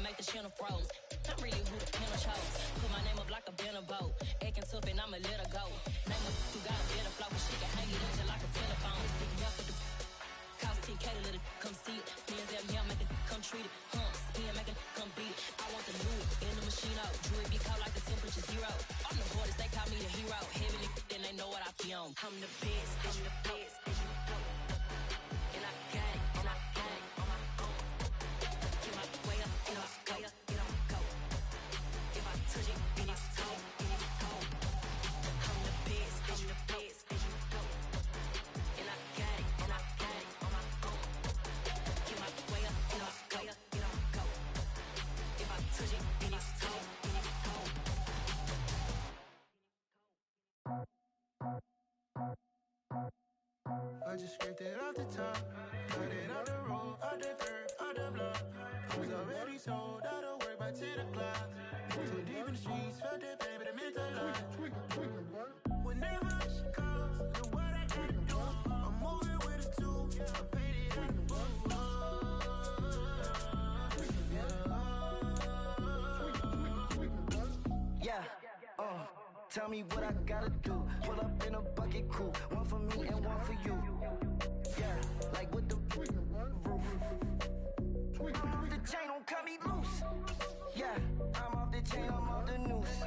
make the channel froze. I'm really who the panel chose. Put my name up like a banner boat. Acting tough and I'ma let her go. Name up who got a better flow, but she can hang it up just like a telephone. Speaking up with the cost 10K to let it come see it. Hands down here, make it come treat it. Spin, make it come beat it. I want the new in the machine out. Jewelry be caught like the temperature zero. I'm the hardest, they call me the hero. Heavy then they know what I be on. I'm the best, I'm the best. And I gang, and I gang on my own. Get my way up, get up, go, get on, go. If I touch it, then it's cold, then it's cold. I'm the best, I'm the best, and I gang on my own. Get my way up, get up, go, get on, go. If I touch it, then it's cold, then it's cold. I just scraped it off the top, got it out the road, out the curb, out the block. I was already sold, out of work by 10 o'clock. Too deep in the streets, felt that pain, but it meant a lot. Whenever she calls, know what I gotta do. I'm moving with a two, I paid it out the book. Yeah, tell me what I gotta do. Pull up in a bucket crew, one for me and one for you. Yeah, like with the roof. I'm off the chain, don't cut me loose. Yeah, I'm off the chain, I'm off the noose.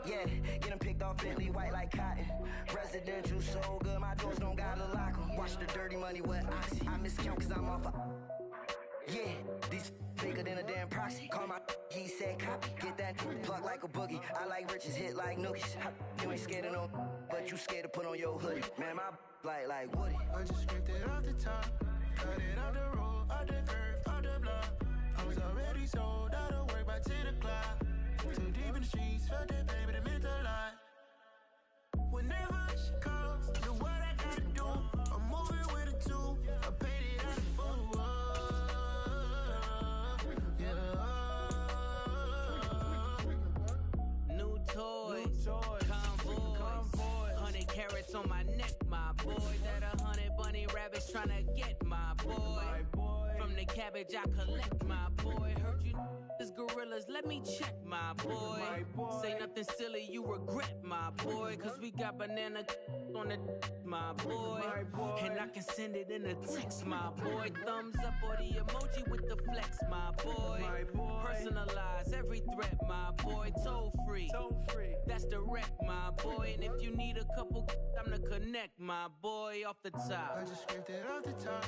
Yeah, getting picked off Bentley white like cotton. Residential so good, my doors don't gotta lock 'em. Watch the dirty money with oxy. I miscount cause I'm off yeah, these bigger than a damn proxy. Call my he said copy. Get that plug like a boogie. I like riches, hit like nookies. You ain't scared of no, but you scared to put on your hoodie. Man, my like Woody. I just scraped it off the top, cut it out the road, out the curve, out the block. I was already sold, out of work by 10 o'clock. Too deep in the streets, felt that pain, but it meant a lot. Whenever she calls, know what I gotta do. I'm moving with a two, I paid it out the fool. New toys, convoys, 100 carats on my neck, my boy. That 100 bunny rabbits tryna get my boy. From the cabbage I collect, my boy. Heard you is gorillas, let me check, my boy. Say nothing silly, you regret, my boy. Cause we got banana on the my boy. And I can send it in a text, my boy. Thumbs up or the emoji with the flex, my boy. Personalize every threat, my boy. Toll free, that's direct, my boy. And if you need a couple, I'm the connect, my boy. Off the top, I just scraped it off the top,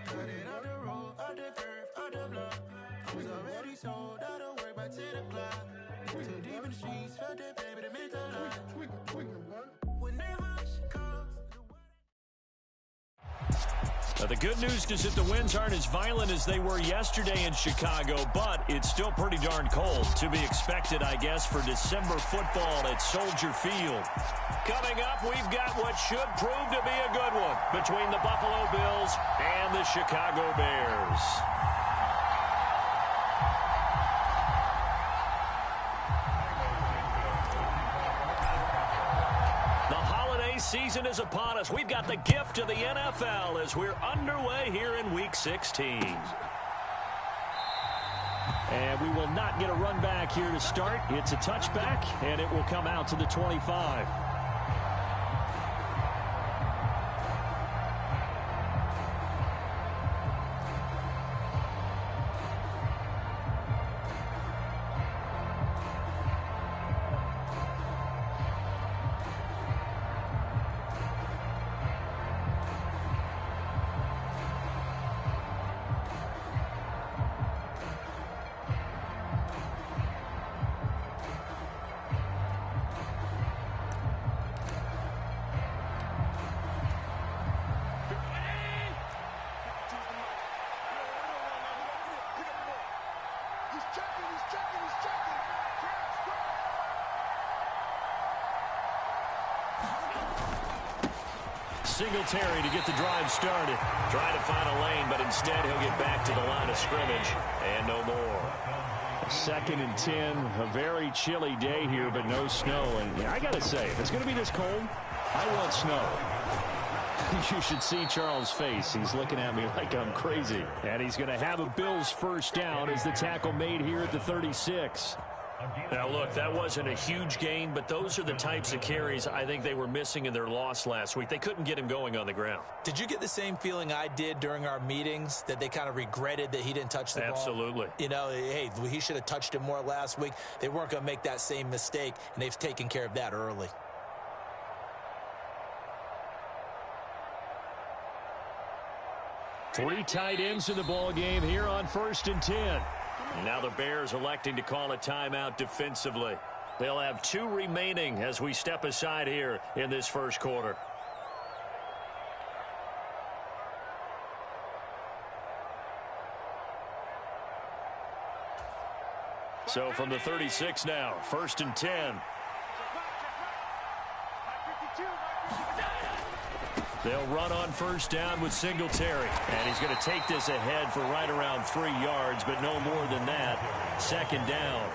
cut it out the road, out the curve, out the block. I was already sold, out of work by 10 o'clock. Too deep in the streets, felt that pain, but it meant a lot. Whenever she calls. Now, the good news is that the winds aren't as violent as they were yesterday in Chicago, but it's still pretty darn cold. To be expected, I guess, for December football at Soldier Field. Coming up, we've got what should prove to be a good one between the Buffalo Bills and the Chicago Bears. Season is upon us. We've got the gift of the NFL as we're underway here in Week 16. And we will not get a run back here to start. It's a touchback, and it will come out to the 25. Singletary to get the drive started. Trying to find a lane, but instead he'll get back to the line of scrimmage. And no more. 2nd and 10. A very chilly day here, but no snow. And I got to say, if it's going to be this cold, I want snow. You should see Charles' face. He's looking at me like I'm crazy. And he's going to have a Bills first down as the tackle made here at the 36. Now, look, that wasn't a huge gain, but those are the types of carries I think they were missing in their loss last week. They couldn't get him going on the ground. Did you get the same feeling I did during our meetings, that they kind of regretted that he didn't touch the ball? Absolutely. You know, hey, he should have touched him more last week. They weren't going to make that same mistake, and they've taken care of that early. Three tight ends in the ball game here on 1st and 10. Now the Bears electing to call a timeout defensively. They'll have 2 remaining as we step aside here in this first quarter. So from the 36 now, 1st and 10. They'll run on first down with Singletary. And he's going to take this ahead for right around 3 yards, but no more than that. 2nd down.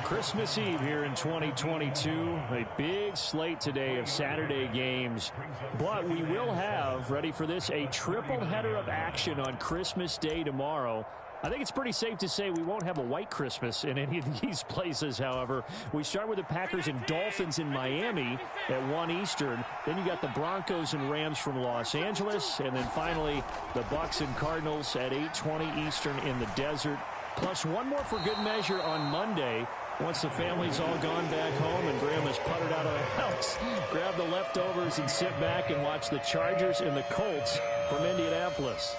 Christmas Eve here in 2022. A big slate today of Saturday games. But we will have, ready for this, a triple header of action on Christmas Day tomorrow. I think it's pretty safe to say we won't have a white Christmas in any of these places, however. We start with the Packers and Dolphins in Miami at 1 Eastern. Then you got the Broncos and Rams from Los Angeles. And then finally, the Bucs and Cardinals at 8:20 Eastern in the desert. Plus one more for good measure on Monday. Once the family's all gone back home and Grandma's puttered out of the house, grab the leftovers and sit back and watch the Chargers and the Colts from Indianapolis.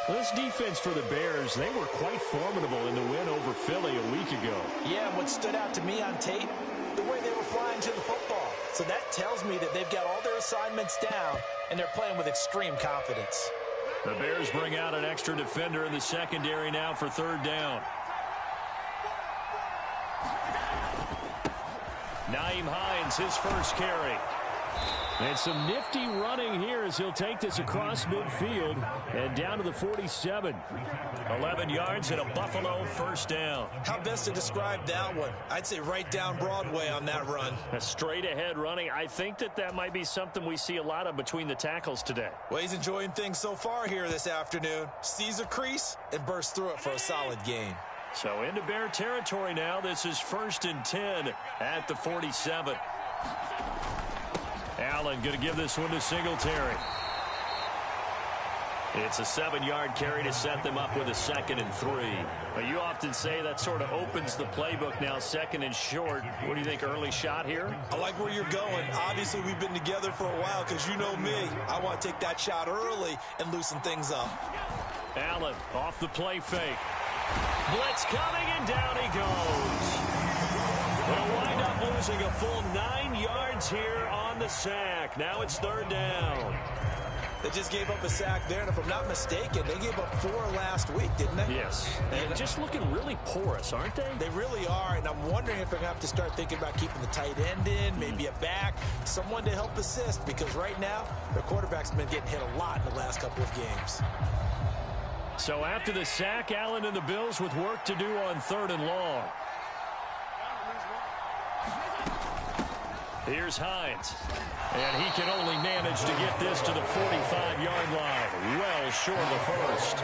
Well, this defense for the Bears, they were quite formidable in the win over Philly a week ago. Yeah, and what stood out to me on tape, the way they were flying to the football. So that tells me that they've got all their assignments down, and they're playing with extreme confidence. The Bears bring out an extra defender in the secondary now for 3rd down. Nyheim Hines, his first carry. And some nifty running here as he'll take this across midfield and down to the 47. 11 yards and a Buffalo first down. How best to describe that one? I'd say right down Broadway on that run. A straight ahead running. I think that might be something we see a lot of between the tackles today. Well, he's enjoying things so far here this afternoon. Sees a crease and bursts through it for a solid gain. So into Bear territory now. This is 1st and 10 at the 47. Allen going to give this one to Singletary. It's a 7-yard carry to set them up with a 2nd and 3. But you often say that sort of opens the playbook now, 2nd and short. What do you think, early shot here? I like where you're going. Obviously, we've been together for a while because you know me. I want to take that shot early and loosen things up. Allen off the play fake. Blitz coming, and down he goes. They'll wind up losing a full 9 yards here on the sack. Now it's 3rd down. They just gave up a sack there, and if I'm not mistaken, they gave up 4 last week, didn't they? Yes. And just looking really porous, aren't they? They really are, and I'm wondering if they're going to have to start thinking about keeping the tight end in, maybe a back, someone to help assist, because right now, their quarterback's been getting hit a lot in the last couple of games. So after the sack, Allen and the Bills with work to do on 3rd and long. Here's Hines. And he can only manage to get this to the 45-yard line. Well short of the first.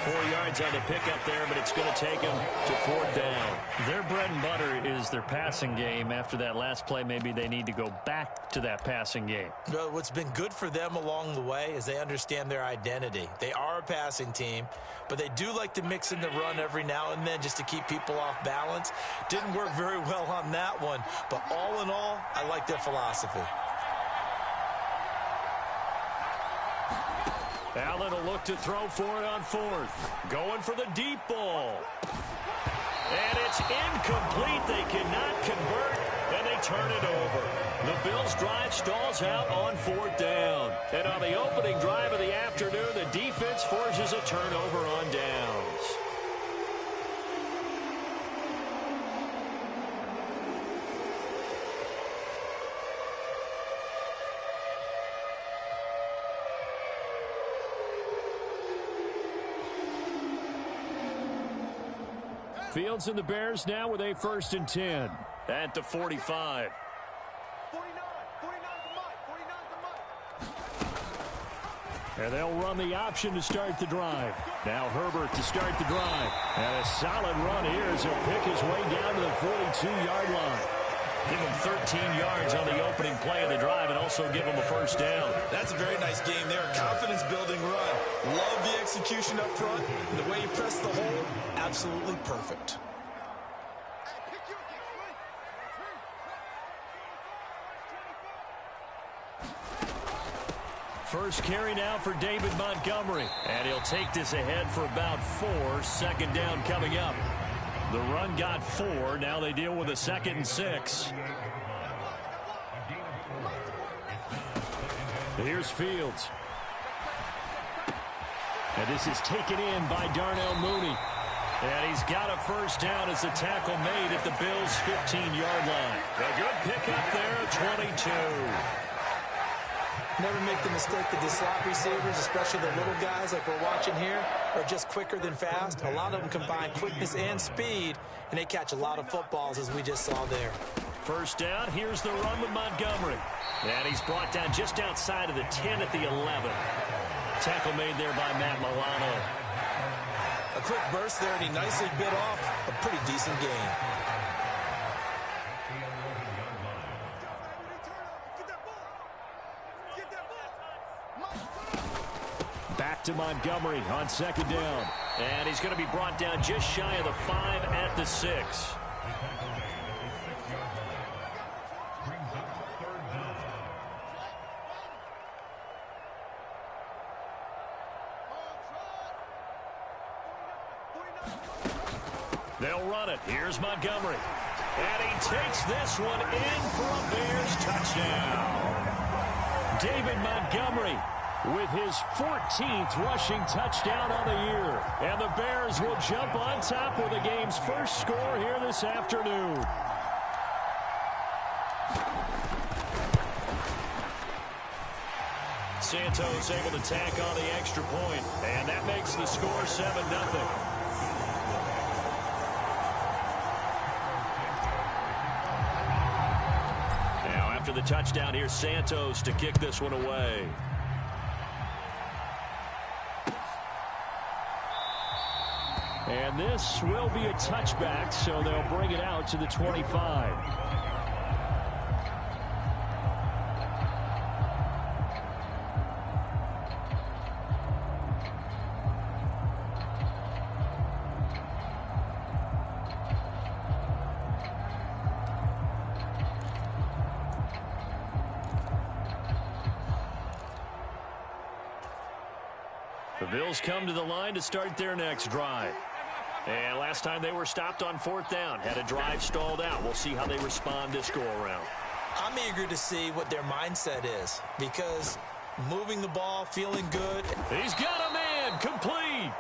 4 yards on the pickup there, but it's going to take him to 4th down. Their bread and butter is their passing game. After that last play, maybe they need to go back to that passing game. Well, what's been good for them along the way is they understand their identity. They are a passing team, but they do like to mix in the run every now and then just to keep people off balance. Didn't work very well on that one, but all in all, I like their philosophy. Allen will look to throw for it on 4th. Going for the deep ball. And it's incomplete. They cannot convert, and they turn it over. The Bills' drive stalls out on 4th down. And on the opening drive of the afternoon, the defense forces a turnover on downs. Fields and the Bears now with a 1st and 10 at the 45. 49 to Mike. And they'll run the option to start the drive. Now Herbert to start the drive. And a solid run here as he'll pick his way down to the 42-yard line. Give him 13 yards on the opening play of the drive and also give him a first down. That's a very nice game there. Confidence-building run. Love the execution up front. And the way he pressed the hole, absolutely perfect. First carry now for David Montgomery. And he'll take this ahead for about 4. Second down coming up. The run got 4. Now they deal with a 2nd and 6. Here's Fields. And this is taken in by Darnell Mooney. And he's got a first down as the tackle made at the Bills' 15-yard line. A good pickup there, 22. Never make the mistake that the slot receivers, especially the little guys like we're watching here, are just quicker than fast. A lot of them combine quickness and speed, and they catch a lot of footballs, as we just saw there. First down, here's the run with Montgomery. And he's brought down just outside of the 10 at the 11. Tackle made there by Matt Milano. A quick burst there, and he nicely bit off a pretty decent gain. Back to Montgomery on second down. And he's going to be brought down just shy of the 5 at the 6. They'll run it. Here's Montgomery. And he takes this one in for a Bears touchdown. David Montgomery with his 14th rushing touchdown on the year. And the Bears will jump on top with the game's first score here this afternoon. Santos able to tack on the extra point. And that makes the score 7-0. After the touchdown, here's Santos to kick this one away. And this will be a touchback, so they'll bring it out to the 25. The Bills come to the line to start their next drive. And last time they were stopped on 4th down, had a drive stalled out. We'll see how they respond this go-around. I'm eager to see what their mindset is, because moving the ball, feeling good. He's got a man, complete.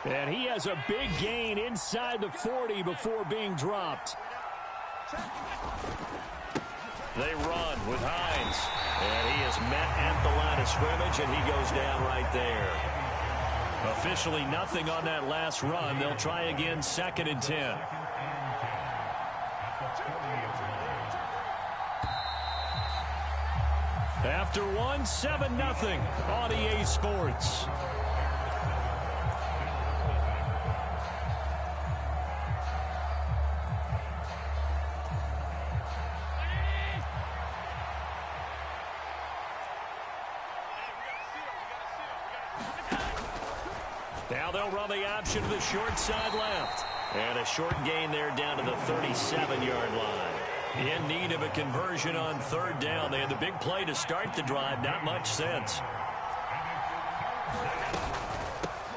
And he has a big gain inside the 40 before being dropped. They run with Hines. And he is met at the line of scrimmage, and he goes down right there. Officially nothing on that last run. They'll try again, 2nd and 10. After one, 7-0 on EA Sports. Now they'll run the option to the short side left. And a short gain there down to the 37-yard line. In need of a conversion on 3rd down. They had the big play to start the drive. Not much sense.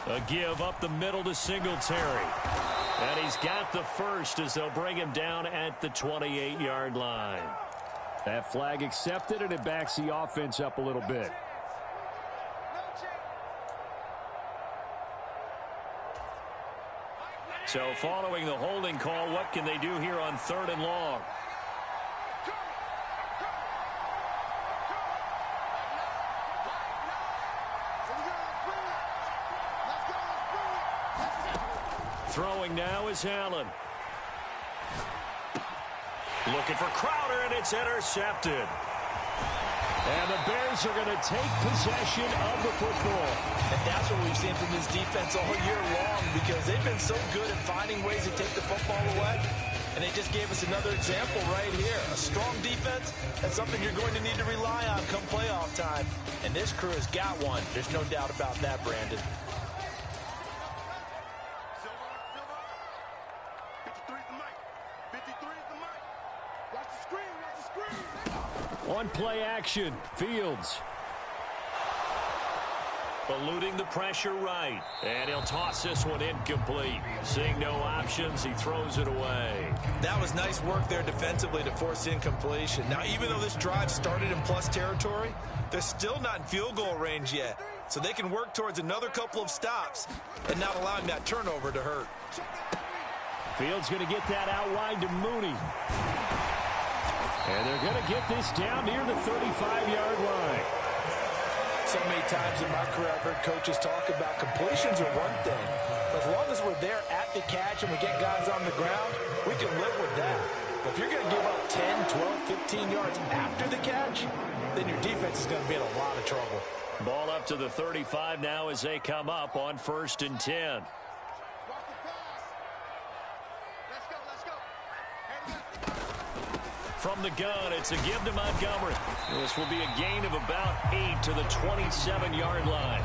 A give up the middle to Singletary. And he's got the first as they'll bring him down at the 28-yard line. That flag accepted, and it backs the offense up a little bit. So following the holding call, what can they do here on 3rd and long? Throwing now is Allen. Looking for Crowder, and it's intercepted. And the Bears are going to take possession of the football. And that's what we've seen from this defense all year long, because they've been so good at finding ways to take the football away. And they just gave us another example right here. A strong defense, that's something you're going to need to rely on come playoff time. And this crew has got one. There's no doubt about that, Brandon. On play action, Fields. Eluding the pressure right. And he'll toss this one incomplete. Seeing no options, he throws it away. That was nice work there defensively to force incompletion. Now, even though this drive started in plus territory, they're still not in field goal range yet. So they can work towards another couple of stops and not allowing that turnover to hurt. Fields going to get that out wide to Mooney. And they're going to get this down near the 35-yard line. So many times in my career, I've heard coaches talk about completions are one thing. But as long as we're there at the catch and we get guys on the ground, we can live with that. But if you're going to give up 10, 12, 15 yards after the catch, then your defense is going to be in a lot of trouble. Ball up to the 35 now as they come up on 1st and 10. From the gun, it's a give to Montgomery. This will be a gain of about 8 to the 27-yard line.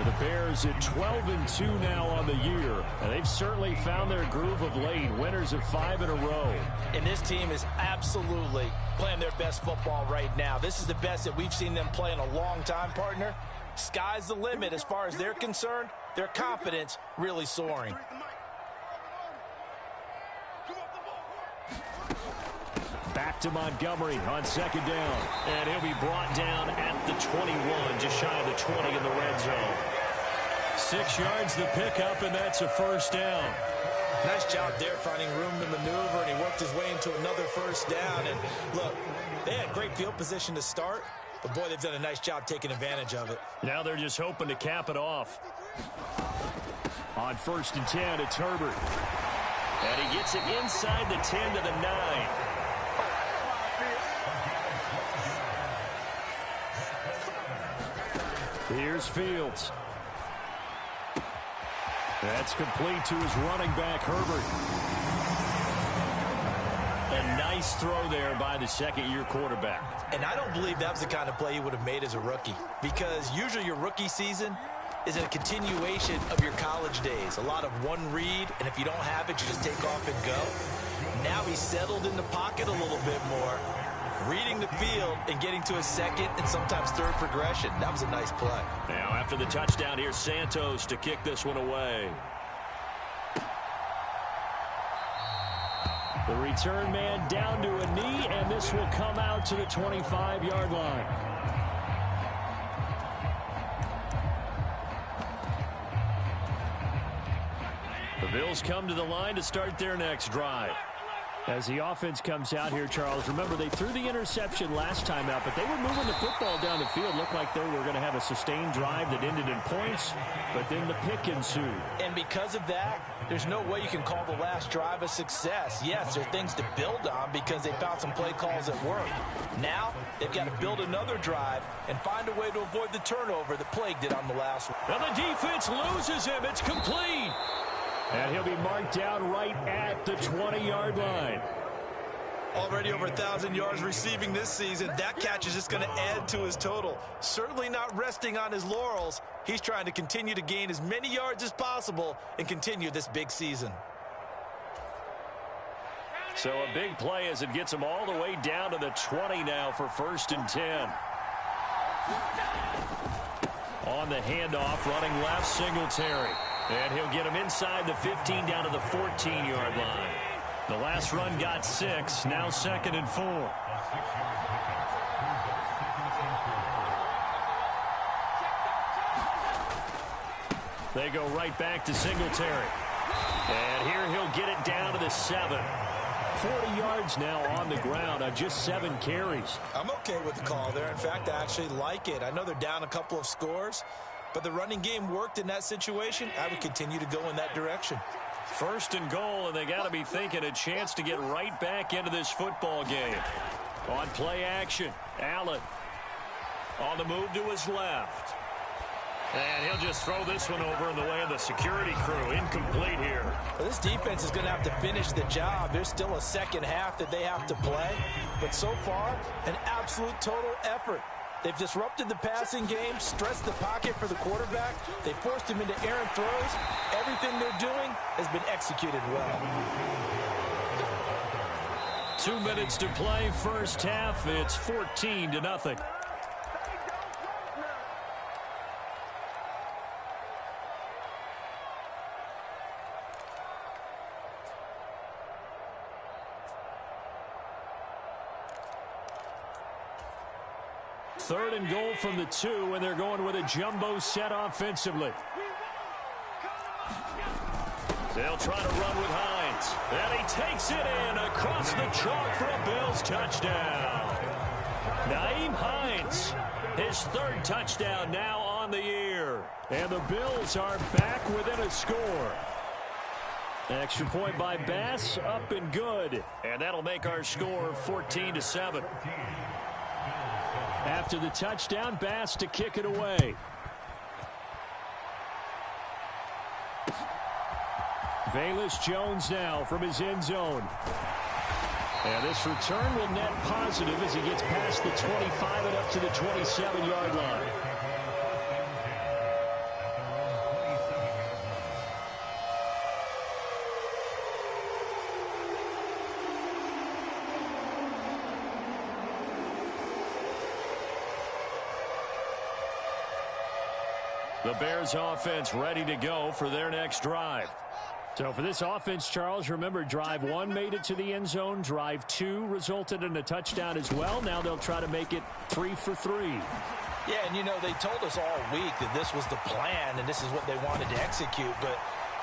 The Bears at 12-2 now on the year. And they've certainly found their groove of late. Winners of 5 in a row. And this team is absolutely playing their best football right now. This is the best that we've seen them play in a long time, partner. Sky's the limit as far as they're concerned. Their confidence really soaring. Back to Montgomery on 2nd down. And he'll be brought down at the 21, just shy of the 20 in the red zone. 6 yards the pickup, and that's a 1st down. Nice job there finding room to maneuver, and he worked his way into another 1st down. And look, they had great field position to start, but boy, they've done a nice job taking advantage of it. Now they're just hoping to cap it off. On 1st and 10, it's Herbert. And he gets it inside the 10 to the 9. Here's Fields. That's complete to his running back, Herbert. A nice throw there by the second-year quarterback. And I don't believe that was the kind of play he would have made as a rookie, because usually your rookie season is a continuation of your college days. A lot of one read, and if you don't have it, you just take off and go. Now he's settled in the pocket a little bit more, reading the field and getting to a second and sometimes third progression. That was a nice play. Now after the touchdown, here's Santos to kick this one away. The return man down to a knee, and this will come out to the 25-yard line. The Bills come to the line to start their next drive. As the offense comes out here, Charles, remember they threw the interception last time out, but they were moving the football down the field. Looked like they were going to have a sustained drive that ended in points, but then the pick ensued. And because of that, there's no way you can call the last drive a success. Yes, there are things to build on because they found some play calls that work. Now, they've got to build another drive and find a way to avoid the turnover that plagued it on the last one. And the defense loses him. It's complete. And he'll be marked down right at the 20-yard line. Already over 1,000 yards receiving this season. That catch is just going to add to his total. Certainly not resting on his laurels. He's trying to continue to gain as many yards as possible and continue this big season. So a big play as it gets him all the way down to the 20 now for 1st and 10. On the handoff, running left, Singletary. And he'll get him inside the 15 down to the 14-yard line. The last run got 6, now 2nd and 4. They go right back to Singletary. And here he'll get it down to the 7. 40 yards now on the ground on just 7 carries. I'm okay with the call there. In fact, I actually like it. I know they're down a couple of scores, but the running game worked in that situation. I would continue to go in that direction. 1st and goal, and they got to be thinking a chance to get right back into this football game. On play action, Allen. On the move to his left. And he'll just throw this one over in the way of the security crew. Incomplete here. Well, this defense is going to have to finish the job. There's still a second half that they have to play. But so far, an absolute total effort. They've disrupted the passing game, stressed the pocket for the quarterback. They forced him into errant throws. Everything they're doing has been executed well. 2 minutes to play, first half. It's 14-0. Third and goal from the 2, and they're going with a jumbo set offensively. They'll try to run with Hines. And he takes it in across the chalk for a Bills touchdown. Nyheim Hines, his third touchdown now on the year. And the Bills are back within a score. Extra point by Bass, up and good. And that'll make our score 14-7. After the touchdown, Bass to kick it away. Velus Jones now from his end zone. And this return will net positive as he gets past the 25 and up to the 27-yard line. The Bears offense ready to go for their next drive. So for this offense, Charles, remember drive 1 made it to the end zone. Drive 2 resulted in a touchdown as well. Now they'll try to make it 3 for 3. Yeah, and you know, they told us all week that this was the plan and this is what they wanted to execute. But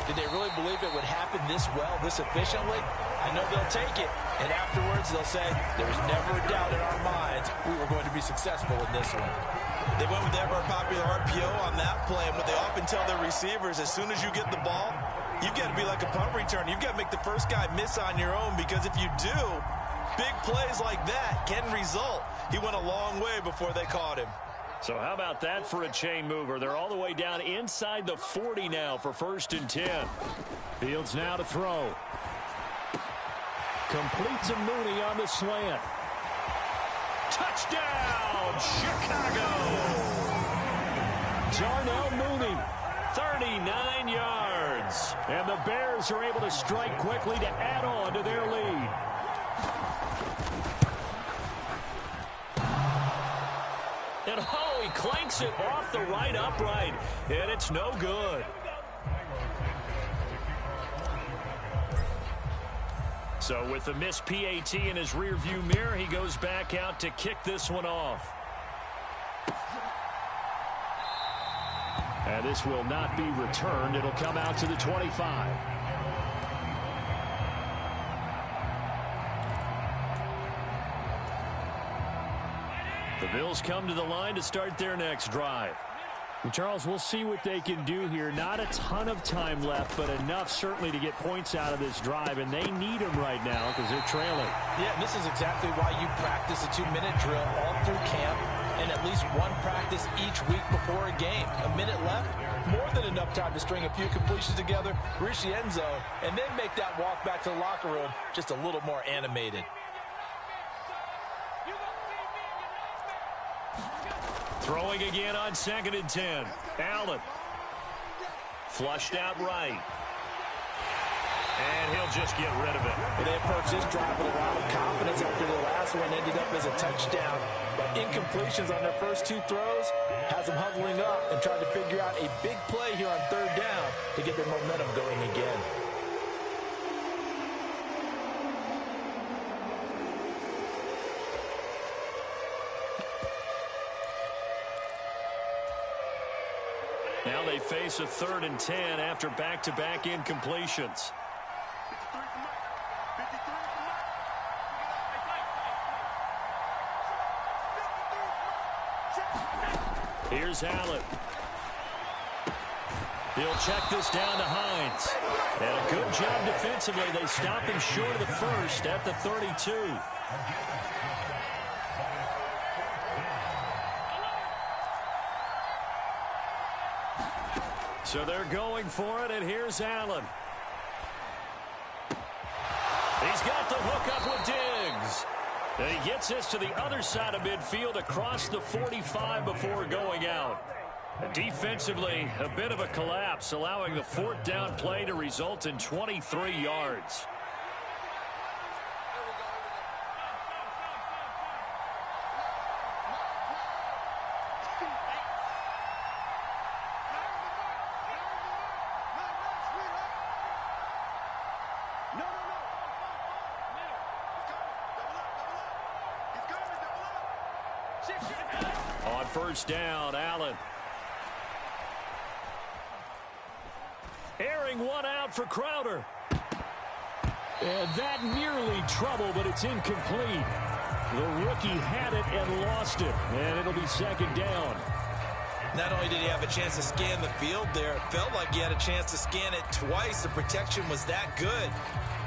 did they really believe it would happen this well, this efficiently? I know they'll take it. And afterwards they'll say, there was never a doubt in our minds we were going to be successful in this one. They went with the ever-popular RPO on that play, and what they often tell their receivers, as soon as you get the ball, you've got to be like a punt return. You've got to make the first guy miss on your own, because if you do, big plays like that can result. He went a long way before they caught him. So how about that for a chain mover? They're all the way down inside the 40 now for 1st and 10. Fields now to throw. Completes a Mooney on the slant. Touchdown, Chicago! Darnell Mooney, 39 yards. And the Bears are able to strike quickly to add on to their lead. And oh, he clanks it off the right upright. And it's no good. So with the missed PAT in his rearview mirror, he goes back out to kick this one off. And this will not be returned. It'll come out to the 25. The Bills come to the line to start their next drive. Charles, we'll see what they can do here. Not a ton of time left, but enough certainly to get points out of this drive, and they need them right now because they're trailing. Yeah, and this is exactly why you practice a 2-minute drill all through camp and at least one practice each week before a game. A minute left, more than enough time to string a few completions together, reach the end zone, and then make that walk back to the locker room just a little more animated. Throwing again on 2nd and 10. Allen. Flushed out right. And he'll just get rid of it. And they approach this drive with a lot of confidence after the last one ended up as a touchdown. But incompletions on their first 2 throws has them huddling up and trying to figure out a big play here on 3rd down to get their momentum going again. Now they face a 3rd and 10 after back-to-back incompletions. Here's Allen. He'll check this down to Hines. And a good job defensively. They stop him short of the first at the 32. So they're going for it, and here's Allen. He's got the hook up with Diggs. And he gets this to the other side of midfield across the 45 before going out. Defensively, a bit of a collapse, allowing the fourth down play to result in 23 yards. On first down, Allen. Airing one out for Crowder. And that nearly trouble, but it's incomplete. The rookie had it and lost it, and it'll be second down. Not only did he have a chance to scan the field there, it felt like he had a chance to scan it twice. The protection was that good.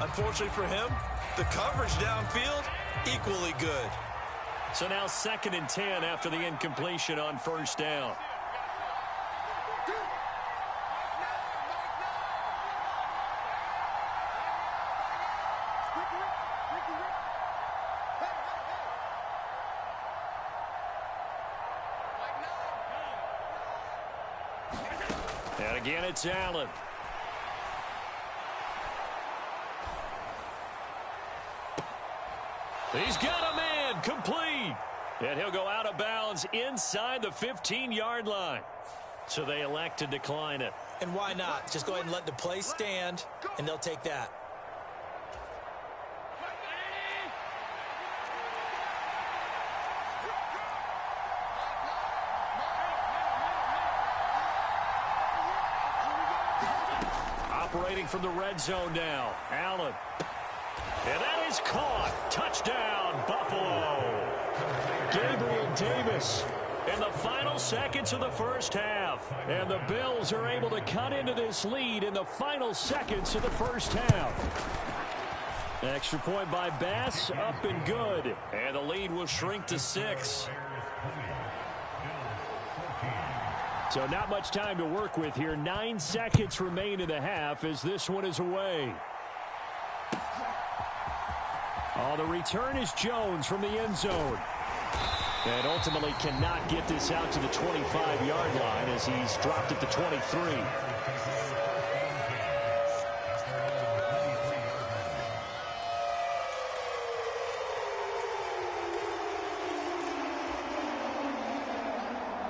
Unfortunately for him, the coverage downfield, equally good. So now 2nd and 10 after the incompletion on first down. And again, it's Allen. He's got a man, complete. And he'll go out of bounds inside the 15-yard line. So they elect to decline it. And why not? Just go ahead and let the play stand, and they'll take that. Operating from the red zone now, Allen. And that is caught. Touchdown, Buffalo. Gabriel Davis in the final seconds of the first half. And the Bills are able to cut into this lead in the final seconds of the first half. Extra point by Bass, up and good. And the lead will shrink to 6. So not much time to work with here. 9 seconds remain in the half as this one is away. Oh, the return is Jones from the end zone. And ultimately cannot get this out to the 25-yard line as he's dropped at the 23.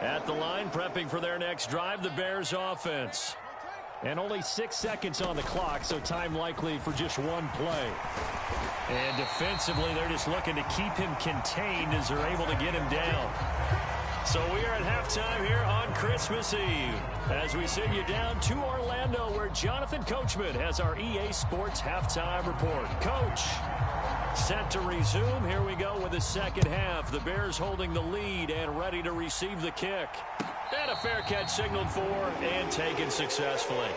At the line, prepping for their next drive, the Bears offense. And only 6 seconds on the clock, so time likely for just one play. And defensively, they're just looking to keep him contained as they're able to get him down. So we are at halftime here on Christmas Eve as we send you down to Orlando where Jonathan Coachman has our EA Sports Halftime Report. Coach, set to resume. Here we go with the second half. The Bears holding the lead and ready to receive the kick. And a fair catch signaled for and taken successfully.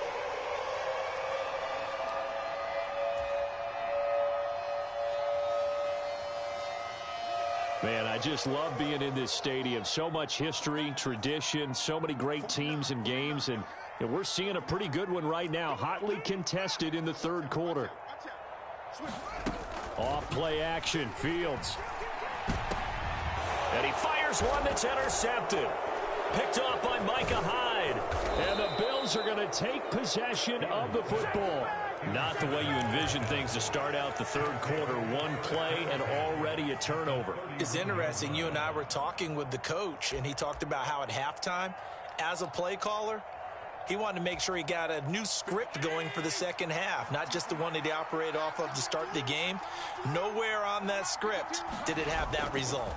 Man, I just love being in this stadium. So much history, tradition, so many great teams and games, and we're seeing a pretty good one right now. Hotly contested in the third quarter. Off play action, Fields. And he fires one that's intercepted. Picked off by Micah Hyde. And the Bills are going to take possession of the football. Not the way you envision things to start out the third quarter. One play and already a turnover. It's interesting. You and I were talking with the coach, and he talked about how at halftime, as a play caller, he wanted to make sure he got a new script going for the second half, not just the one that he operated off of to start the game. Nowhere on that script did it have that result.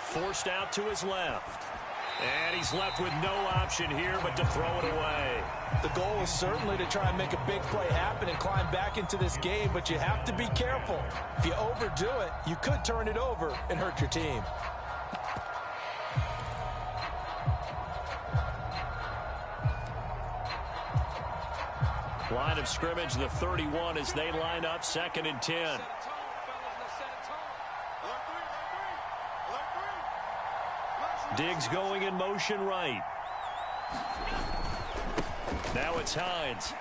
Forced out to his left. And he's left with no option here but to throw it away. The goal is certainly to try and make a big play happen and climb back into this game, but you have to be careful. If you overdo it, you could turn it over and hurt your team. Line of scrimmage, the 31 as they line up, 2nd and 10. Diggs going in motion right. Now it's Hines.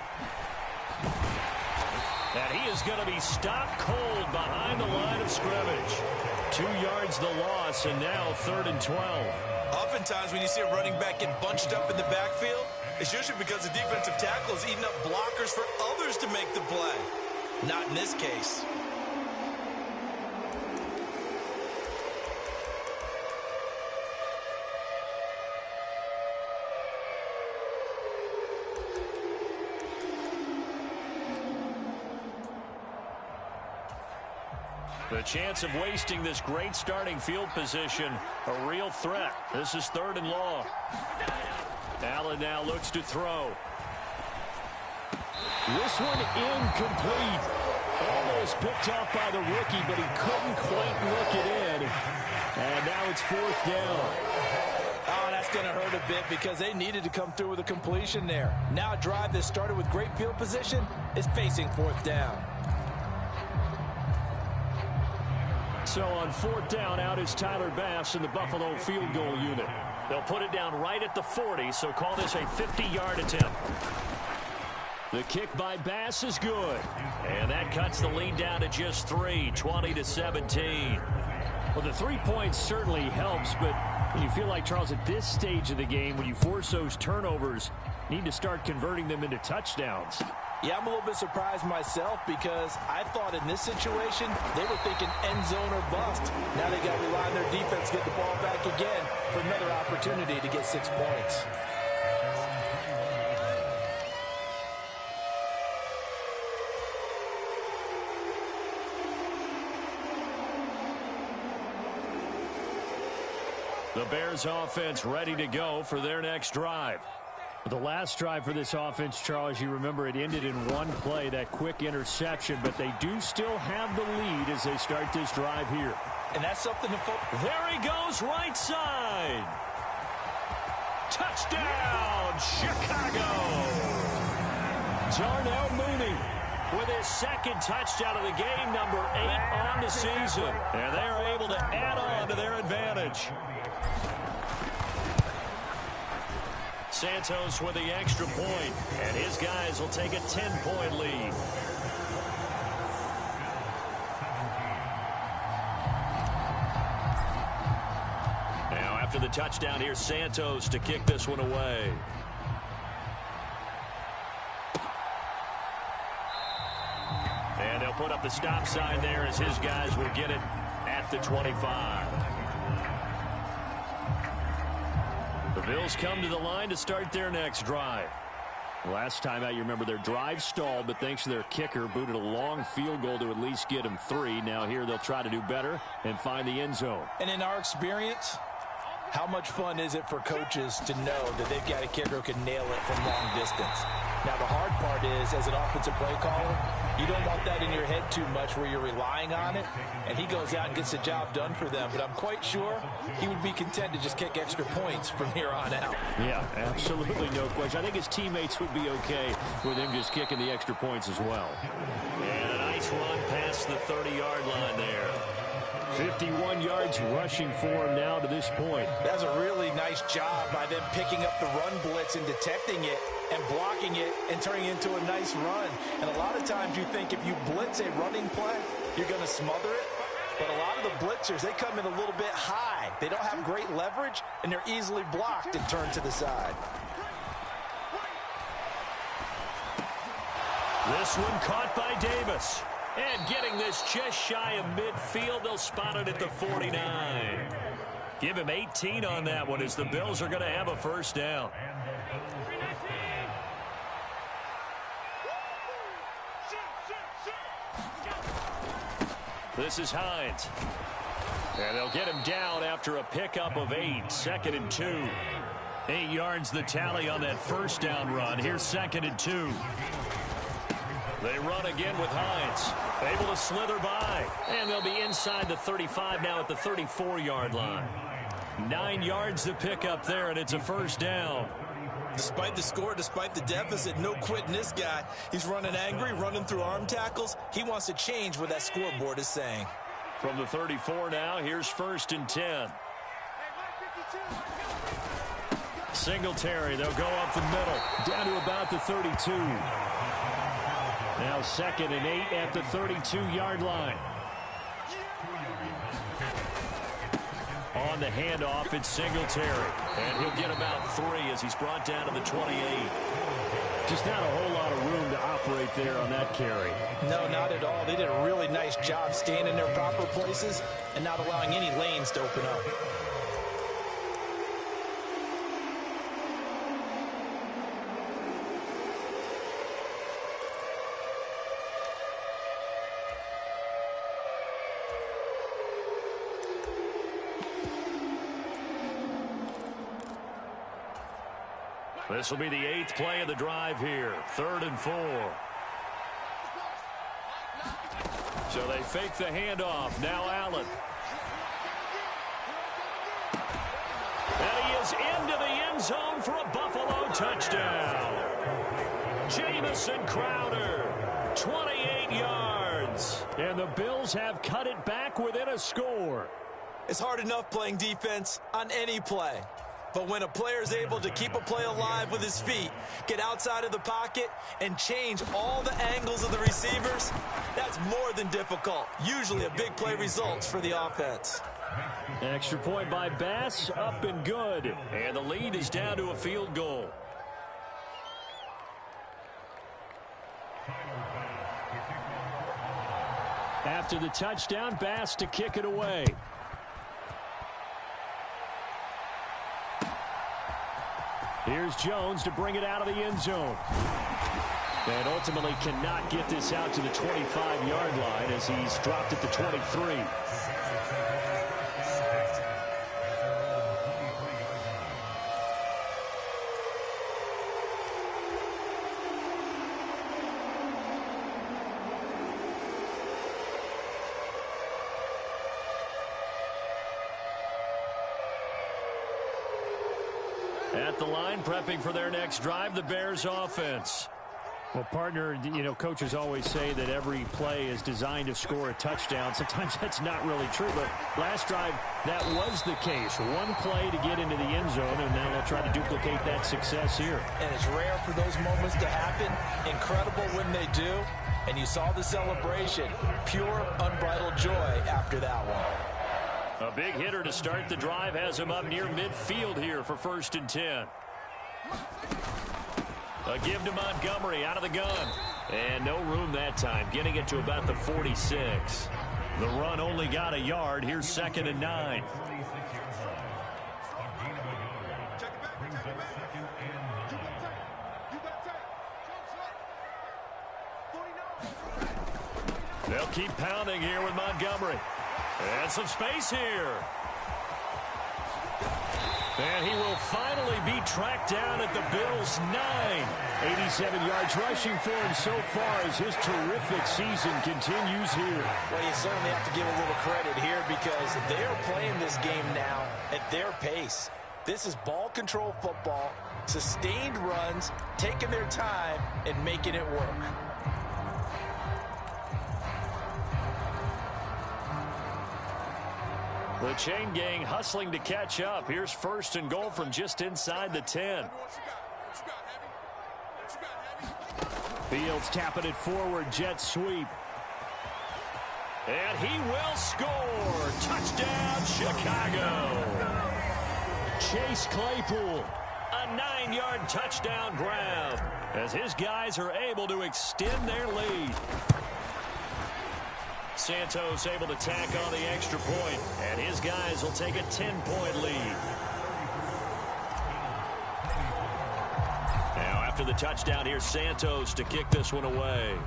And he is going to be stopped cold behind the line of scrimmage. 2 yards the loss, and now 3rd and 12. Oftentimes when you see a running back get bunched up in the backfield, it's usually because the defensive tackle is eating up blockers for others to make the play. Not in this case. The chance of wasting this great starting field position, a real threat. This is 3rd and long. Allen now looks to throw. This one incomplete. Almost picked off by the rookie, but he couldn't quite look it in. And now it's 4th down. Oh, that's going to hurt a bit because they needed to come through with a completion there. Now a drive that started with great field position is facing 4th down. So on 4th down, out is Tyler Bass in the Buffalo field goal unit. They'll put it down right at the 40, so call this a 50-yard attempt. The kick by Bass is good. And that cuts the lead down to just 3, 20-17. Well, the 3 points certainly helps, but you feel like, Charles, at this stage of the game, when you force those turnovers, you need to start converting them into touchdowns. Yeah, I'm a little bit surprised myself because I thought in this situation they were thinking end zone or bust. Now they got to rely on their defense to get the ball back again for another opportunity to get 6 points. The Bears offense ready to go for their next drive. The last drive for this offense, Charles, you remember it ended in one play, that quick interception, but they do still have the lead as they start this drive here. And that's something to focus. There he goes, right side. Touchdown, Chicago. Darnell Mooney with his 2nd touchdown of the game, number 8 on the season. And they are able to add on to their advantage. Santos with the extra point, and his guys will take a 10-point lead. Now after the touchdown, here's Santos to kick this one away. And they'll put up the stop sign there as his guys will get it at the 25. The Bills come to the line to start their next drive. Last time out, you remember their drive stalled, but thanks to their kicker, booted a long field goal to at least get them 3. Now here they'll try to do better and find the end zone. And in our experience, how much fun is it for coaches to know that they've got a kicker who can nail it from long distance? Now, the hard part is, as an offensive play caller, you don't want that in your head too much where you're relying on it, and he goes out and gets the job done for them. But I'm quite sure he would be content to just kick extra points from here on out. Yeah, absolutely no question. I think his teammates would be okay with him just kicking the extra points as well. And a nice run past the 30-yard line there. 51 yards rushing for him now to this point. That's a really nice job by them picking up the run blitz and detecting it and blocking it and turning it into a nice run. And a lot of times you think if you blitz a running play, you're going to smother it. But a lot of the blitzers, they come in a little bit high. They don't have great leverage, and they're easily blocked and turned to the side. This one caught by Davis. And getting this just shy of midfield, they'll spot it at the 49. Give him 18 on that one as the Bills are going to have a first down. This is Hines. And they'll get him down after a pickup of 8, 2nd and 2. 8 yards the tally on that first down run. Here's 2nd and 2. They run again with Hines. Able to slither by. And they'll be inside the 35 now at the 34-yard line. 9 yards to pick up there, and it's a first down. Despite the score, despite the deficit, no quitting this guy. He's running angry, running through arm tackles. He wants to change what that scoreboard is saying. From the 34 now, here's 1st and 10. Singletary, they'll go up the middle, down to about the 32. Now 2nd and 8 at the 32-yard line. On the handoff, it's Singletary. And he'll get about 3 as he's brought down to the 28. Just not a whole lot of room to operate there on that carry. No, not at all. They did a really nice job staying in their proper places and not allowing any lanes to open up. This will be the 8th play of the drive here. 3rd and 4. So they fake the handoff. Now Allen. And he is into the end zone for a Buffalo touchdown. Jamison Crowder, 28 yards. And the Bills have cut it back within a score. It's hard enough playing defense on any play. But when a player is able to keep a play alive with his feet, get outside of the pocket, and change all the angles of the receivers, that's more than difficult. Usually a big play results for the offense. Extra point by Bass, up and good. And the lead is down to a field goal. After the touchdown, Bass to kick it away. Here's Jones to bring it out of the end zone. And ultimately cannot get this out to the 25-yard line as he's dropped at the 23. At the line, prepping for their next drive, the Bears offense. Well, partner, coaches always say that every play is designed to score a touchdown. Sometimes that's not really true, but last drive, that was the case. One play to get into the end zone, and now they'll try to duplicate that success here. And it's rare for those moments to happen. Incredible when they do. And you saw the celebration. Pure, unbridled joy after that one. A big hitter to start the drive has him up near midfield here for 1st and 10. A give to Montgomery out of the gun. And no room that time, getting it to about the 46. The run only got a yard. Here's 2nd and 9. They'll keep pounding here with Montgomery. And some space here. And he will finally be tracked down at the Bills' 9. 87 yards rushing for him so far as his terrific season continues here. Well, you certainly have to give a little credit here because they are playing this game now at their pace. This is ball control football, sustained runs, taking their time, and making it work. The chain gang hustling to catch up. Here's 1st and goal from just inside the 10. Fields tapping it forward, jet sweep. And he will score. Touchdown, Chicago. Chase Claypool, a 9-yard touchdown grab as his guys are able to extend their lead. Santos able to tack on the extra point, and his guys will take a 10-point lead. Now after the touchdown, here's Santos to kick this one away.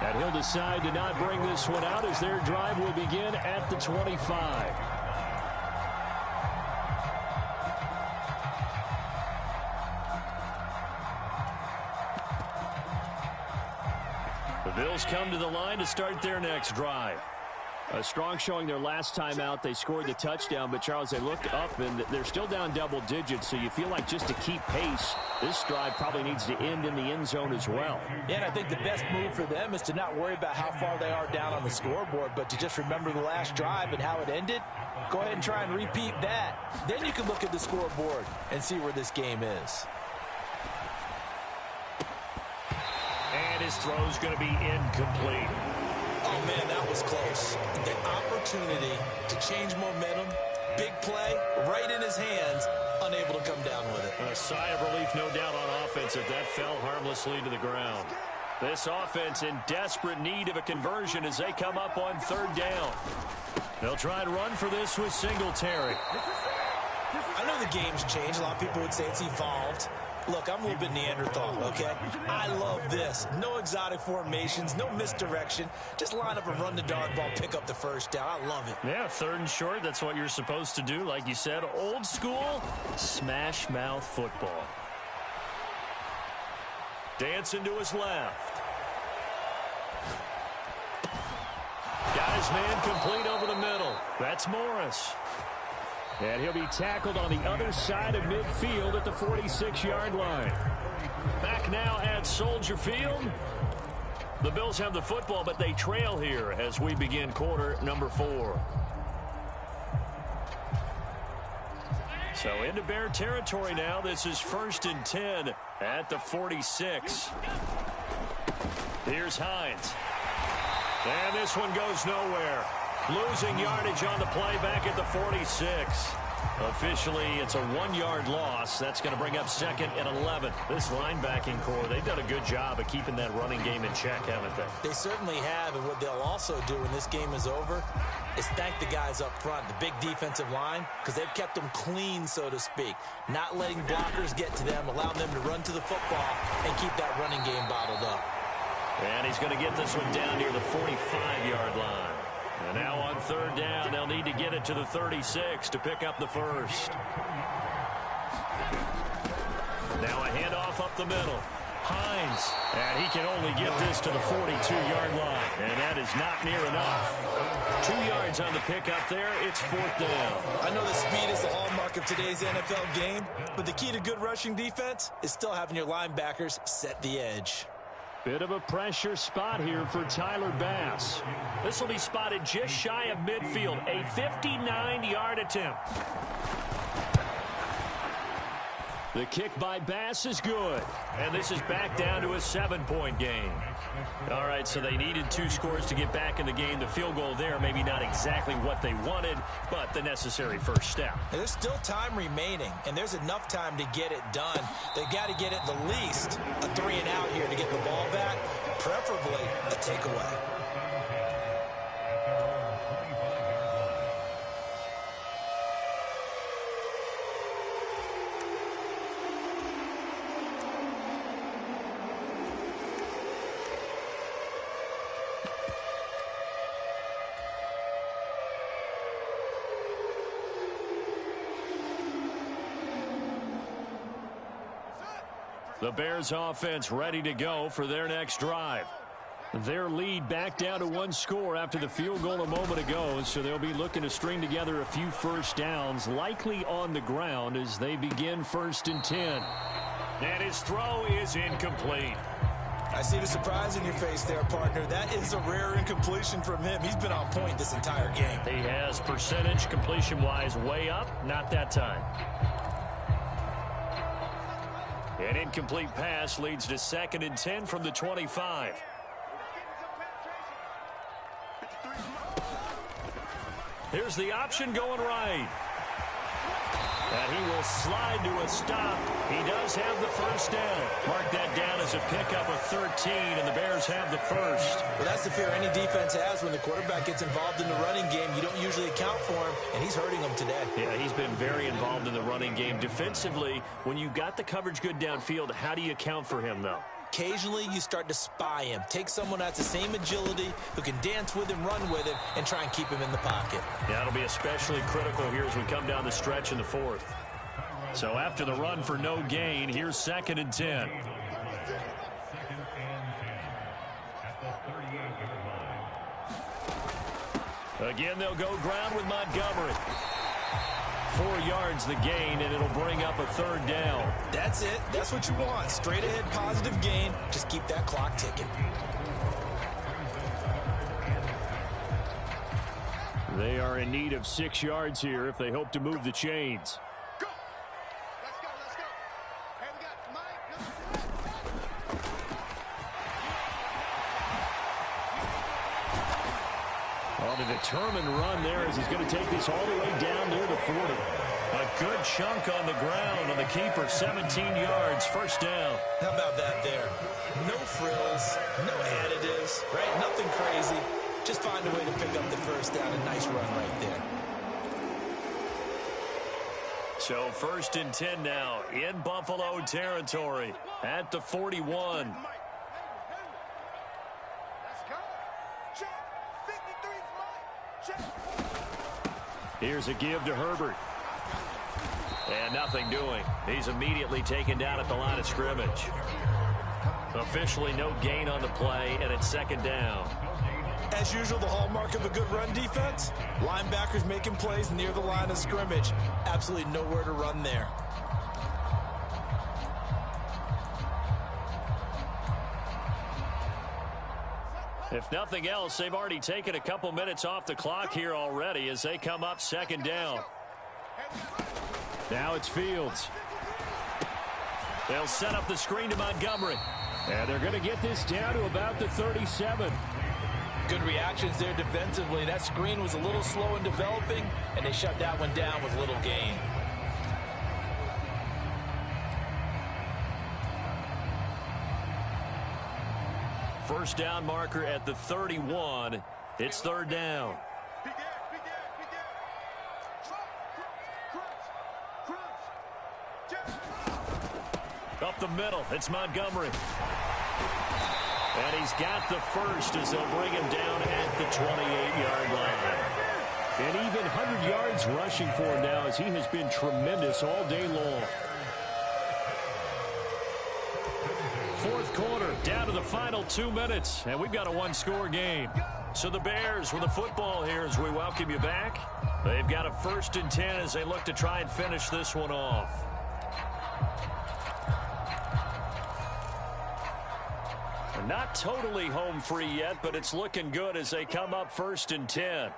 And he'll decide to not bring this one out as their drive will begin at the 25. The Bills come to the line to start their next drive. A strong showing their last time out. They scored the touchdown, but, Charles, they looked up, and they're still down double digits, so you feel like just to keep pace, this drive probably needs to end in the end zone as well. Yeah, and I think the best move for them is to not worry about how far they are down on the scoreboard, but to just remember the last drive and how it ended. Go ahead and try and repeat that. Then you can look at the scoreboard and see where this game is. And his throw's going to be incomplete. Oh, man, that was close. The opportunity to change momentum, big play, right in his hands, unable to come down with it. A sigh of relief, no doubt, on offense if that fell harmlessly to the ground. This offense in desperate need of a conversion as they come up on third down. They'll try and run for this with Singletary. I know the game's changed. A lot of people would say it's evolved. Look, I'm a little bit Neanderthal, okay? I love this. No exotic formations, no misdirection. Just line up and run the dart ball, pick up the first down. I love it. Yeah, third and short, that's what you're supposed to do. Like you said, old school, smash mouth football. Dancing to his left. Got his man complete over the middle. That's Morris. And he'll be tackled on the other side of midfield at the 46-yard line. Back now at Soldier Field. The Bills have the football, but they trail here as we begin quarter number 4. So into Bear territory now. This is 1st and 10 at the 46. Here's Hines. And this one goes nowhere. Losing yardage on the play back at the 46. Officially, it's a 1-yard loss. That's going to bring up 2nd and 11. This linebacking core, they've done a good job of keeping that running game in check, haven't they? They certainly have, and what they'll also do when this game is over is thank the guys up front, the big defensive line, because they've kept them clean, so to speak. Not letting blockers get to them, allowing them to run to the football and keep that running game bottled up. And he's going to get this one down near the 45-yard line. And now on third down, they'll need to get it to the 36 to pick up the first. Now a handoff up the middle. Hines. And he can only get this to the 42-yard line. And that is not near enough. 2 yards on the pickup there. It's 4th down. I know the speed is the hallmark of today's NFL game, but the key to good rushing defense is still having your linebackers set the edge. Bit of a pressure spot here for Tyler Bass. This will be spotted just shy of midfield. A 59-yard attempt. The kick by Bass is good. And this is back down to a 7-point game. All right, so they needed 2 scores to get back in the game. The field goal there, maybe not exactly what they wanted, but the necessary first step. There's still time remaining, and there's enough time to get it done. They've got to get at the least a 3-and-out here to get the ball back, preferably a takeaway. The Bears offense ready to go for their next drive. Their lead back down to 1 score after the field goal a moment ago, so they'll be looking to string together a few first downs, likely on the ground as they begin 1st and 10. And his throw is incomplete. I see the surprise in your face there, partner. That is a rare incompletion from him. He's been on point this entire game. He has percentage completion-wise way up, not that time. An incomplete pass leads to 2nd and 10 from the 25. Here's the option going right. And he will slide to a stop. He does have the first down. Mark that down as a pickup of 13, and the Bears have the first. Well, that's the fear any defense has when the quarterback gets involved in the running game. You don't usually account for him, and he's hurting them today. Yeah, he's been very involved in the running game. Defensively, when you got the coverage good downfield, how do you account for him, though? Occasionally, you start to spy him. Take someone that's the same agility, who can dance with him, run with him, and try and keep him in the pocket. Yeah, it'll be especially critical here as we come down the stretch in the 4th. So after the run for no gain, here's 2nd and 10. Again, they'll go ground with Montgomery. 4 yards the gain, and it'll bring up a 3rd down. That's it. That's what you want. Straight ahead, positive gain. Just keep that clock ticking. They are in need of 6 yards here if they hope to move the chains. Go. Let's go. Let's go. Hey, we got Mike. On a determined run there as he's going to take this all the way down near the 40. A good chunk on the ground on the keeper, 17 yards, 1st down. How about that there? No frills, no additives, right? Nothing crazy. Just find a way to pick up the 1st down. A nice run right there. So 1st and 10 now in Buffalo territory at the 41. Here's a give to Herbert. And nothing doing. He's immediately taken down at the line of scrimmage. Officially no gain on the play, and it's 2nd down. As usual, the hallmark of a good run defense, linebackers making plays near the line of scrimmage. Absolutely nowhere to run there. If nothing else, they've already taken a couple minutes off the clock here already as they come up 2nd down. Now it's Fields. They'll set up the screen to Montgomery. And they're going to get this down to about the 37. Good reactions there defensively. That screen was a little slow in developing, and they shut that one down with little gain. First down marker at the 31. It's 3rd down. Up the middle, it's Montgomery. And he's got the 1st as they'll bring him down at the 28-yard line. And even 100 yards rushing for him now as he has been tremendous all day long. 4th quarter, down to the final 2 minutes, and we've got a 1-score game. So the Bears with the football here as we welcome you back. They've got a 1st and 10 as they look to try and finish this one off. Not totally home free yet, but it's looking good as they come up 1st and 10.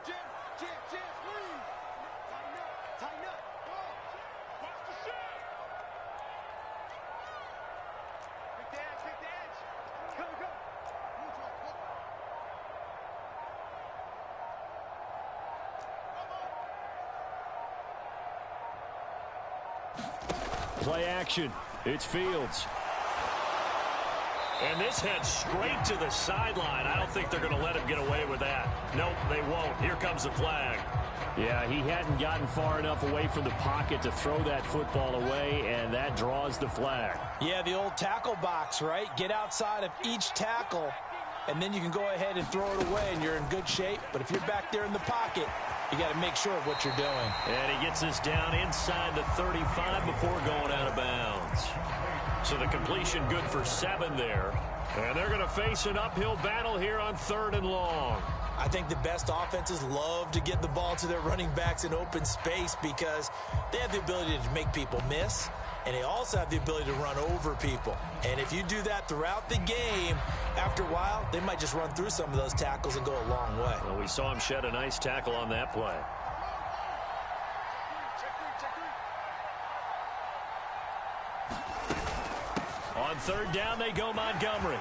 Play action. It's Fields. And this heads straight to the sideline. I don't think they're going to let him get away with that. Nope, they won't. Here comes the flag. Yeah, he hadn't gotten far enough away from the pocket to throw that football away, and that draws the flag. Yeah, the old tackle box, right? Get outside of each tackle, and then you can go ahead and throw it away, and you're in good shape. But if you're back there in the pocket, you got to make sure of what you're doing. And he gets this down inside the 35 before going out of bounds. So the completion good for 7 there. And they're going to face an uphill battle here on 3rd and long. I think the best offenses love to get the ball to their running backs in open space because they have the ability to make people miss, and they also have the ability to run over people. And if you do that throughout the game, after a while, they might just run through some of those tackles and go a long way. Well, we saw him shed a nice tackle on that play. On 3rd down, they go Montgomery.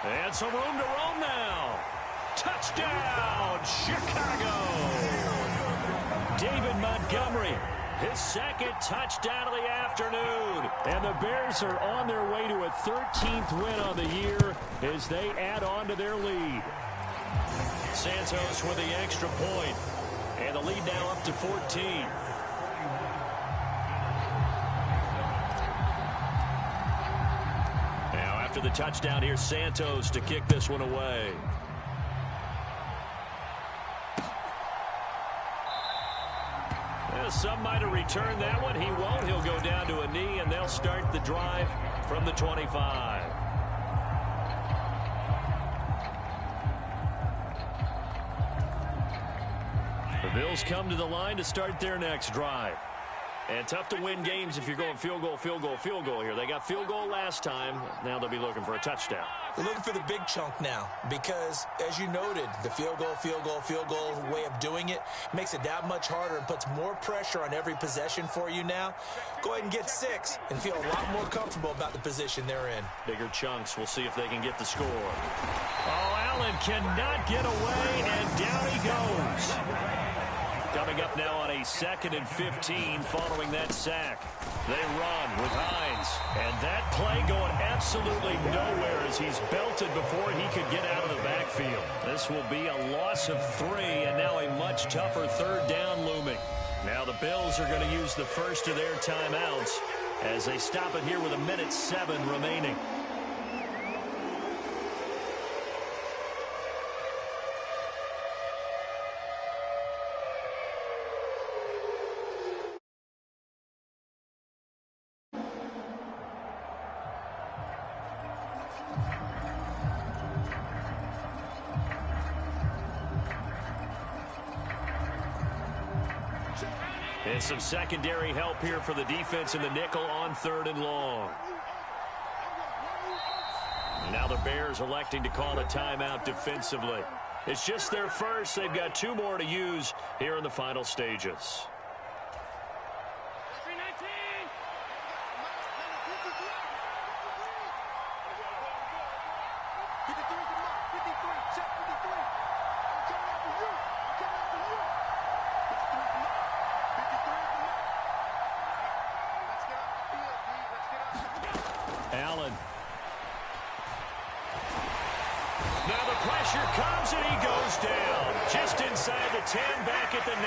And some room to roam now. Touchdown, Chicago! David Montgomery, his 2nd touchdown of the afternoon. And the Bears are on their way to a 13th win on the year as they add on to their lead. Santos with the extra point. And the lead now up to 14. After the touchdown, here's Santos to kick this one away. Well, some might have returned that one. He won't. He'll go down to a knee, and they'll start the drive from the 25. Bills come to the line to start their next drive. And tough to win games if you're going field goal, field goal, field goal here. They got field goal last time. Now they'll be looking for a touchdown. They're looking for the big chunk now because, as you noted, the field goal way of doing it makes it that much harder and puts more pressure on every possession for you now. Go ahead and get 6 and feel a lot more comfortable about the position they're in. Bigger chunks. We'll see if they can get the score. Oh, Allen cannot get away, and down he goes. Coming up now on a 2nd and 15 following that sack. They run with Hines. And that play going absolutely nowhere as he's belted before he could get out of the backfield. This will be a loss of 3 and now a much tougher 3rd down looming. Now the Bills are going to use the first of their timeouts as they stop it here with 1:07 remaining. And some secondary help here for the defense in the nickel on 3rd and long. Now the Bears electing to call a timeout defensively. It's just their first. They've got 2 more to use here in the final stages. Allen. Now the pressure comes and he goes down. Just inside the 10, back at the 9.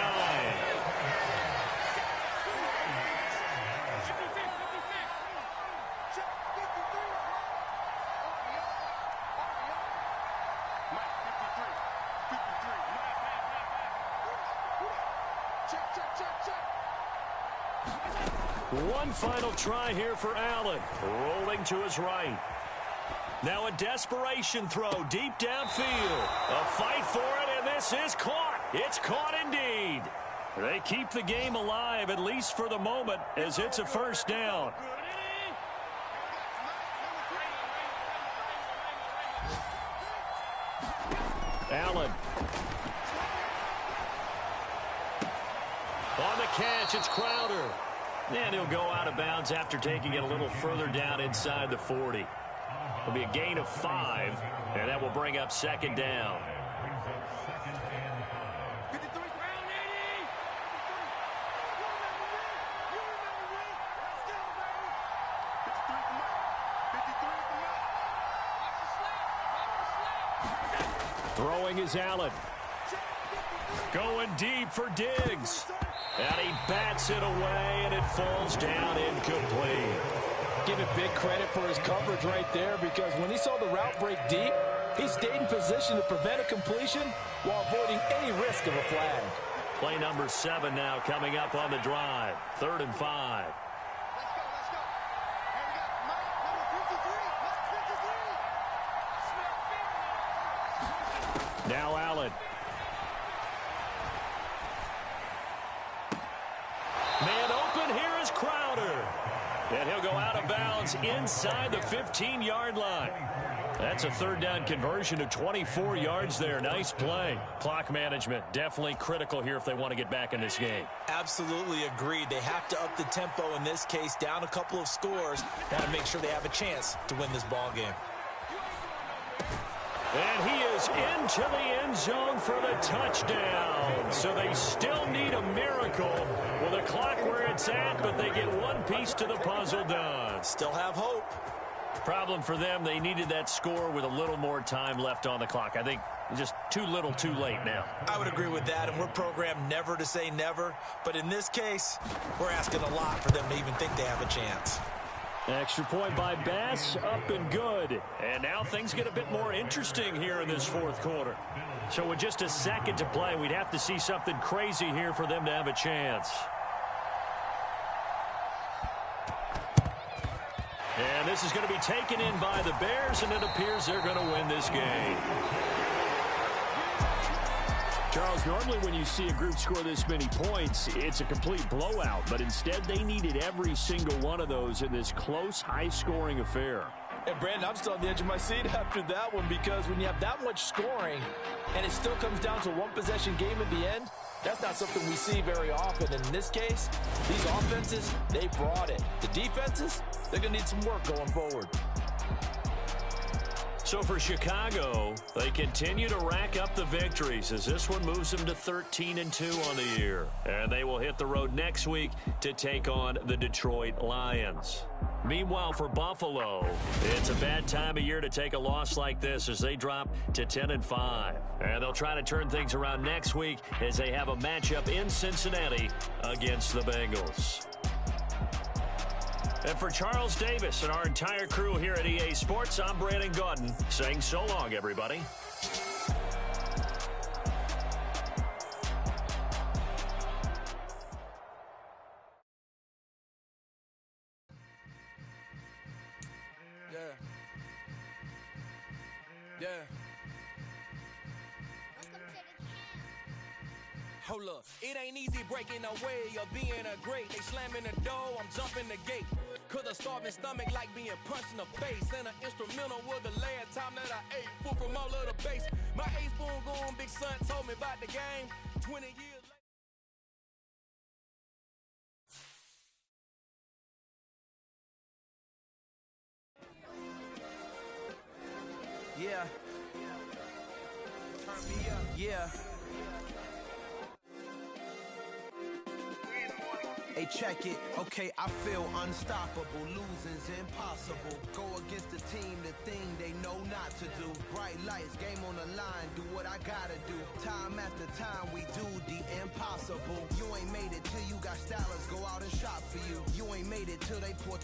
One final try here for Allen. Rolling to his right. Now a desperation throw deep downfield. A fight for it, and this is caught. It's caught indeed. They keep the game alive, at least for the moment, as it's a 1st down. Allen. On the catch, it's Crowder. And he'll go out of bounds after taking it a little further down inside the 40. It'll be a gain of 5, and that will bring up 2nd down. Throwing is Allen. Going deep for Diggs. And he bats it away, and it falls down incomplete. Give it big credit for his coverage right there, because when he saw the route break deep, he stayed in position to prevent a completion while avoiding any risk of a flag. Play number 7 now coming up on the drive. 3rd and 5. Now Allen. Man open, here is Crowder. And he'll go out of bounds inside the 15-yard line. That's a 3rd down conversion of 24 yards there. Nice play. Clock management definitely critical here if they want to get back in this game. Absolutely agreed. They have to up the tempo in this case, down a couple of scores. Want to make sure they have a chance to win this ball game. And he is into the end zone for the touchdown. So they still need a miracle with the clock where it's at, but they get one piece to the puzzle done. Still have hope. Problem for them, they needed that score with a little more time left on the clock. I think just too little too late now. I would agree with that, and we're programmed never to say never. But in this case, we're asking a lot for them to even think they have a chance. Extra point by Bass, up and good. And now things get a bit more interesting here in this 4th quarter. So with just a second to play, we'd have to see something crazy here for them to have a chance. And this is going to be taken in by the Bears, and it appears they're going to win this game. Charles, normally when you see a group score this many points, it's a complete blowout. But instead, they needed every single one of those in this close, high-scoring affair. And, Brandon, I'm still on the edge of my seat after that one because when you have that much scoring and it still comes down to a one-possession game at the end, that's not something we see very often. And in this case, these offenses, they brought it. The defenses, they're going to need some work going forward. So for Chicago, they continue to rack up the victories as this one moves them to 13-2 on the year. And they will hit the road next week to take on the Detroit Lions. Meanwhile, for Buffalo, it's a bad time of year to take a loss like this as they drop to 10-5. And they'll try to turn things around next week as they have a matchup in Cincinnati against the Bengals. And for Charles Davis and our entire crew here at EA Sports, I'm Brandon Gaudin saying so long, everybody. Hold up, it ain't easy breaking away or being a great. They slamming the door, I'm jumping the gate. Cause a starving stomach like being punched in the face. And an instrumental was the last time that I ate. Food from all of the base. My ace spoon going, big son told me about the game. 20 years later. Yeah. Turn me up. Yeah. Hey, check it. Okay, I feel unstoppable. Losing's impossible. Go against the team, the thing they know not to do. Bright lights, game on the line. Do what I gotta do. Time after time, we do the impossible. You ain't made it till you got stylers go out and shop for you. You ain't made it till they put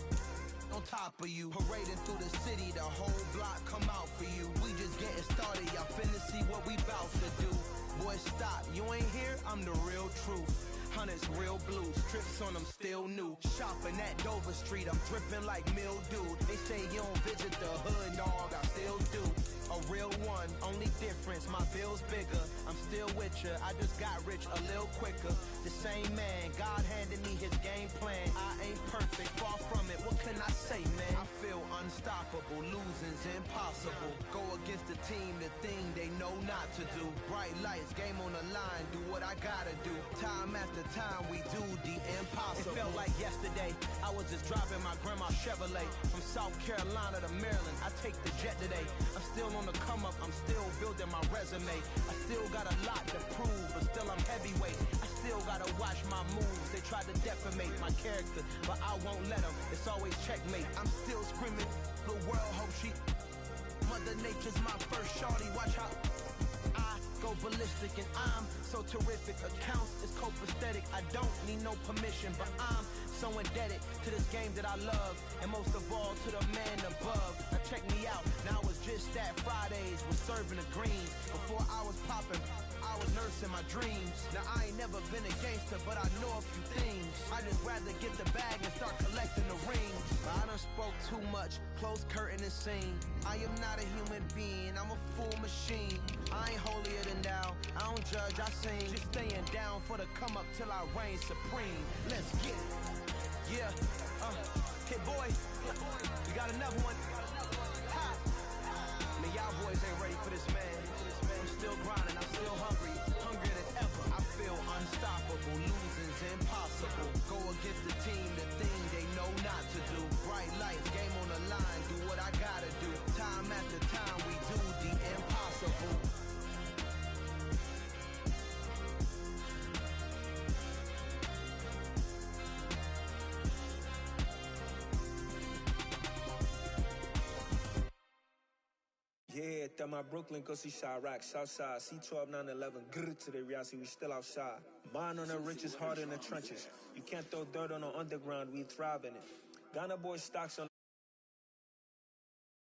on top of you. Parading through the city, the whole block come out for you. We just getting started. Y'all finna see what we bout to do. Boy, stop. You ain't here? I'm the real truth. Hunters, real blue, strips on them still new. Shopping at Dover Street, I'm dripping like mildew. They say you don't visit the hood, dog, I still do. A real one, only difference, my bill's bigger. I'm still with ya, I just got rich a little quicker. The same man, God handed me his game plan. I ain't perfect, far from it, what can I say, man? I feel unstoppable, losing's impossible. Go against the team, the thing they know not to do. Bright lights, game on the line, do what I gotta do. Time after time, we do the impossible. It felt like yesterday, I was just driving my grandma's Chevrolet. From South Carolina to Maryland, I take the jet today. I'm still on the come up, I'm still building my resume. I still got a lot to prove, but still I'm heavyweight. I still gotta watch my moves. They try to defamate my character, but I won't let them. It's always checkmate. I'm still screaming, the world hope she. Mother Nature's my first shorty, watch how I go ballistic and I'm so terrific. Accounts is copacetic. I don't need no permission, but I'm so indebted to this game that I love, and most of all to the man above. Now check me out. Now it's just that Fridays was serving the greens. Before I was popping, I was nursing my dreams. Now I ain't never been a gangster, but I know a few things. I just rather get the bag and start collecting the rings. But I done spoke too much, close curtain and scene. I am not a human being, I'm a full machine. I ain't holier than thou, I don't judge, I sing. Just staying down for the come up till I reign supreme. Let's get it. Yeah, Kid Boy, we got another one. Ha! Man, y'all boys ain't ready for this, man. I'm still grinding, I'm still hungry, hungrier than ever. I feel unstoppable, losing's impossible. Go against the team, the thing they know not to do. Bright lights, game on the line, do what I gotta do. Time after time, we do the impossible. Yeah, throw my Brooklyn, go see Chirac, Southside, C12, 911, grrr to the reality, we still outside. Mine on the riches, hard in the trenches. You can't throw dirt on the underground, we thrive in it. Ghana boy stocks on